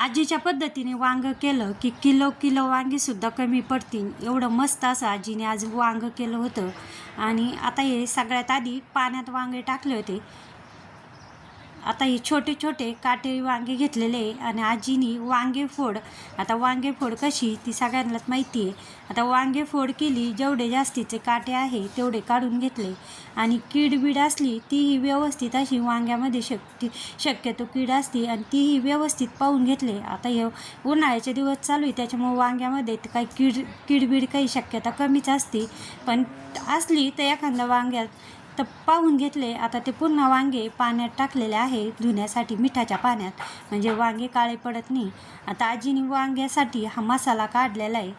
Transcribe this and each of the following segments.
आजीच्या पद्धतीने वांग केलं की किलो वांगीसुद्धा कमी पडतील एवढं मस्त असं आजीने आज वांग केलं होतं. आणि आता हे सगळ्यात आधी पाण्यात वांगे टाकले होते. आता हे छोटे छोटे काटेरी वांगे घेतलेले आणि आजीनी वांगे फोड. आता वांगे फोड कशी ती सगळ्यांनाच माहिती आहे. आता वांगे फोड केली, जेवढे जास्तीचे काटे आहे तेवढे काढून घेतले आणि कीड असली तीही व्यवस्थित अशी वांग्यामध्ये शक्यतो कीड असते आणि तीही व्यवस्थित पाहून घेतले. आता हे उन्हाळ्याचे दिवस चालू आहे त्याच्यामुळे वांग्यामध्ये काही कीड काही शक्यता कमीच असते, पण असली तर एखाद्या वांग्यात तर पाहून घेतले. आता ते पुन्हा वांगे पाण्यात टाकलेले आहे धुण्यासाठी मिठाच्या पाण्यात, म्हणजे वांगे काळे पडत नाही. आता आजीने वांग्यासाठी हा मसाला काढलेला आहे.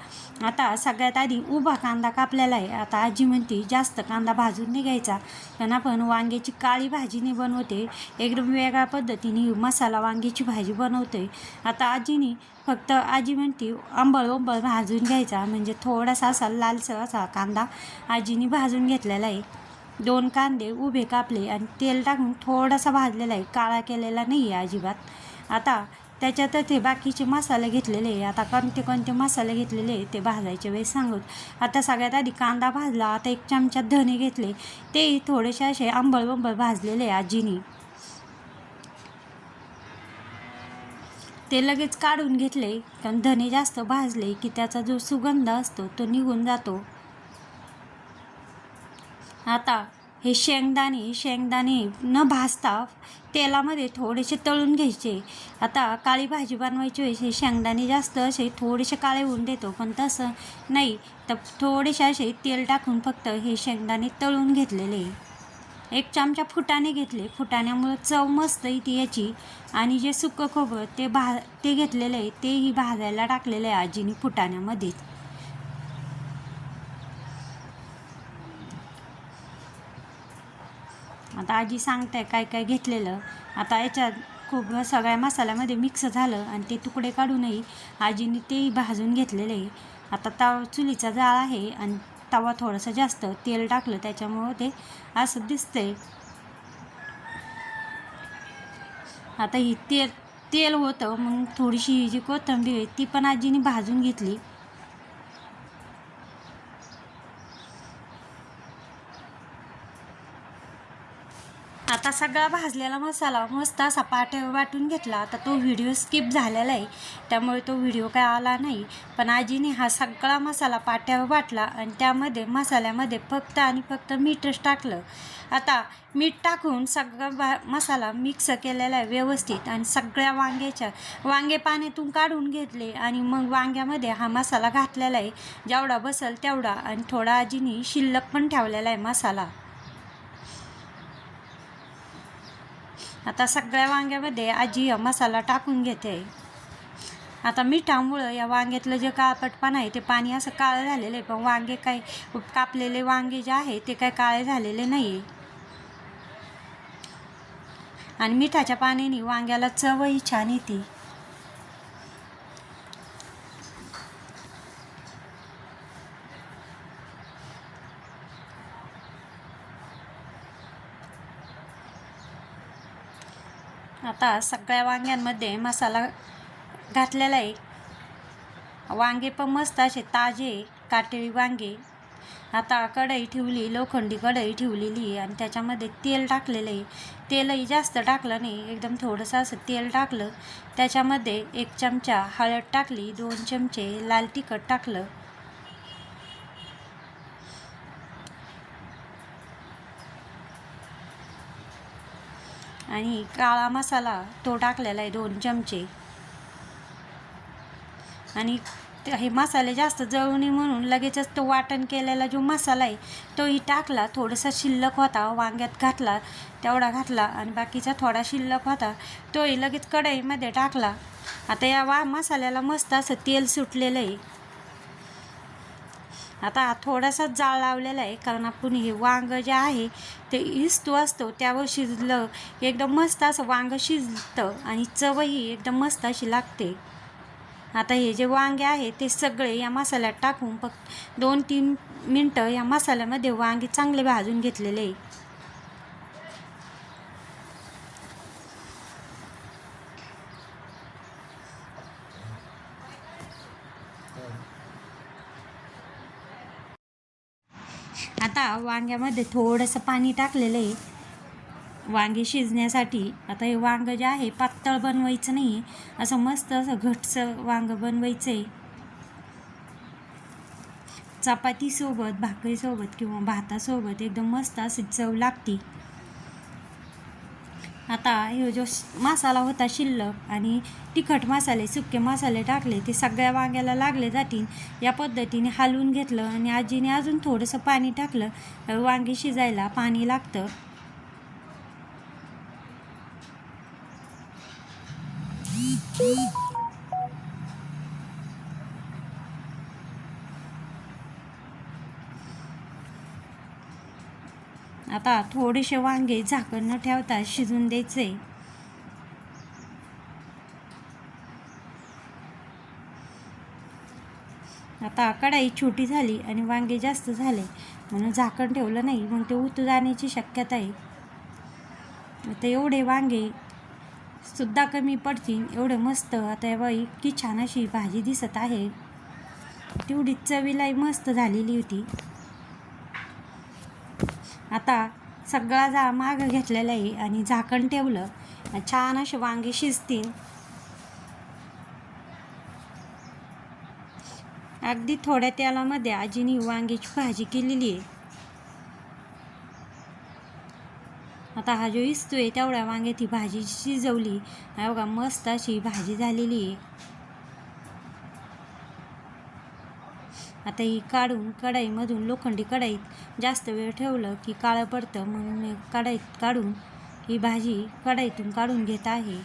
आता सगळ्यात आधी उभा कांदा कापलेला आहे. आता आजी म्हणते जास्त कांदा भाजून नाही घ्यायचा, कारण आपण वांग्याची काळी भाजी नाही बनवते, एकदम वेगळ्या पद्धतीने मसाला वांग्याची भाजी बनवते. आता आजी म्हणते आंबळ भाजून घ्यायचा, म्हणजे थोडासा असा लालसर असा कांदा आजीने भाजून घेतलेला आहे. 2 कांदे उभे कापले आणि तेल टाकून थोडासा भाजलेला आहे, काळा केलेला नाही आहे अजिबात. आता त्याच्यात ते बाकीचे मसाले घेतलेले आहे. आता कोणते मसाले घेतलेले ते भाजायचे वेळेस सांगत. आता सगळ्यात आधी कांदा भाजला. आता 1 चमचा धने घेतले, तेही थोडेसे असे आंबळ भाजलेले आजीनी. ते लगेच काढून घेतले, कारण धने जास्त भाजले की त्याचा जो सुगंध असतो तो निघून जातो. आता हे शेंगदाणे न भाजता तेलामध्ये थोडेसे तळून घ्यायचे. आता काळी भाजी बनवायची वेळेस हे शेंगदाणे जास्त असे थोडेसे काळे होऊन देतो, पण तसं नाही, तर थोडेसे असे तेल टाकून फक्त हे शेंगदाणे तळून घेतलेले. 1 चमचा फुटाणे घेतले, फुटाण्यामुळे चव मस्त येते याची. आणि जे सुकं खोबरं ते घेतलेलं आहे, तेही भाजायला टाकलेलं आहे आजीने फुटाण्यामध्ये. आता आजी सांगताय काय काय घेतलेलं. आता याच्यात खूप सगळ्या मसाल्यामध्ये मिक्स झालं आणि ते तुकडे काढूनही आजीने तेही भाजून घेतलेले आहे. आता चुलीचा जाळ आहे आणि तवा थोडंसं जास्त तेल टाकलं त्याच्यामुळं ते असं दिसतंय. आता ही तेल होतं, मग थोडीशी जी कोथिंबीर आहे ती पण आजीने भाजून घेतली. आता सगळा भाजलेला मसाला मस्त असा पाट्यावर वाटून घेतला. आता तो व्हिडिओ स्किप झालेला आहे त्यामुळे तो व्हिडिओ काय आला नाही, पण आजीने हा सगळा मसाला पाट्यावर वाटला आणि त्यामध्ये मसाल्यामध्ये फक्त मीठच टाकलं. आता मीठ टाकून सगळा मसाला मिक्स केलेला आहे व्यवस्थित आणि सगळ्या वांगे पाण्यातून काढून घेतले आणि मग वांग्यामध्ये हा मसाला घातलेला आहे, जेवढा बसेल तेवढा, आणि थोडा आजीने शिल्लक पण ठेवलेला आहे मसाला. आता सगळ्या वांग्यामध्ये आजी हा मसाला टाकून घेते. आता मिठामुळं या वांग्यातलं जे काळपटपणा आहे ते पाणी असं काळं झालेलं आहे, पण वांगे काय कापलेले वांगे जे आहे ते काय काळे झालेले नाही आहे. आणि मिठाच्या पाण्याने वांग्याला चवही छान येते. आता सगळ्या वांग्यांमध्ये मसाला घातलेला आहे. वांगे पण मस्त असे ताजे काटेरी वांगे. आता कढई ठेवली, लोखंडी कढई ठेवलेली आणि त्याच्यामध्ये तेल टाकलेलं आहे. तेलही जास्त टाकलं नाही, एकदम थोडंसं असं तेल टाकलं. त्याच्यामध्ये 1 चमचा हळद टाकली, 2 चमचे लाल तिखट टाकलं आणि काळा मसाला तो टाकलेला आहे 2 चमचे. आणि हे मसाले जास्त जळू नये म्हणून लगेचच तो वाटण केलेला जो मसाला आहे तोही टाकला. थोडासा शिल्लक होता वांग्यात घातला तेवढा घातला आणि बाकीचा थोडा शिल्लक होता तोही लगेच कढईमध्ये टाकला. आता या मसाल्याला मस्त असं तेल सुटलेलं आहे. आता थोडासा जाळ लावलेला आहे, कारण आपण हे वांग जे आहे ते इस्तू असतो त्यावर शिजलं एकदम मस्त असं वांग शिजतं आणि चवही एकदम मस्त अशी लागते. आता हे जे वांगे आहे ते सगळे या मसाल्यात टाकून फक्त 2-3 मिनटं या मसाल्यामध्ये वांगे चांगले भाजून घेतलेले आहे. आता वांग्यामध्ये थोडंसं पाणी टाकलेलं आहे वांगे शिजण्यासाठी. आता हे वांगं जे आहे पातळ बनवायचं नाही आहे, असं मस्त असं घट्टसं वांगं बनवायचं आहे. चपातीसोबत, भाकरीसोबत किंवा भातासोबत एकदम मस्त अशी चव लागते. आता हे जो मसाला होता शिल्लक आणि तिखट मसाले, सुके मसाले टाकले, ते सगळ्या वांग्याला लागले जातील या पद्धतीने हलवून घेतलं. आणि आजीने अजून थोडंसं पाणी टाकलं. वांगी शिजायला पाणी लागतं. आता थोडेसे वांगे झाकण न ठेवता शिजून द्यायचे. आता कढाई छोटी झाली आणि वांगे जास्त झाले म्हणून झाकण ठेवलं नाही, मग ते उतू जाण्याची शक्यता आहे. आता एवढे वांगे सुद्धा कमी पडतील एवढं मस्त. आता बाई इतकी छान अशी भाजी दिसत आहे, तेवढी चवीलाही मस्त झालेली होती. आता सगळा मागं घेतलेला आहे आणि झाकण ठेवलं, छान असे वांगे शिजतील. अगदी थोड्या तेलामध्ये आजीने वांग्याची भाजी केलेली आहे. आता हा जो इस्तोय तेवढ्या वांग्यात ही भाजी शिजवली, बघा मस्त अशी भाजी झालेली आहे. आता ही काढून कढाईमधून, लोखंडी कढाईत जास्त वेळ ठेवलं की काळं पडतं, म्हणून कढाईत काढून ही भाजी कढाईतून काढून घेत आहे.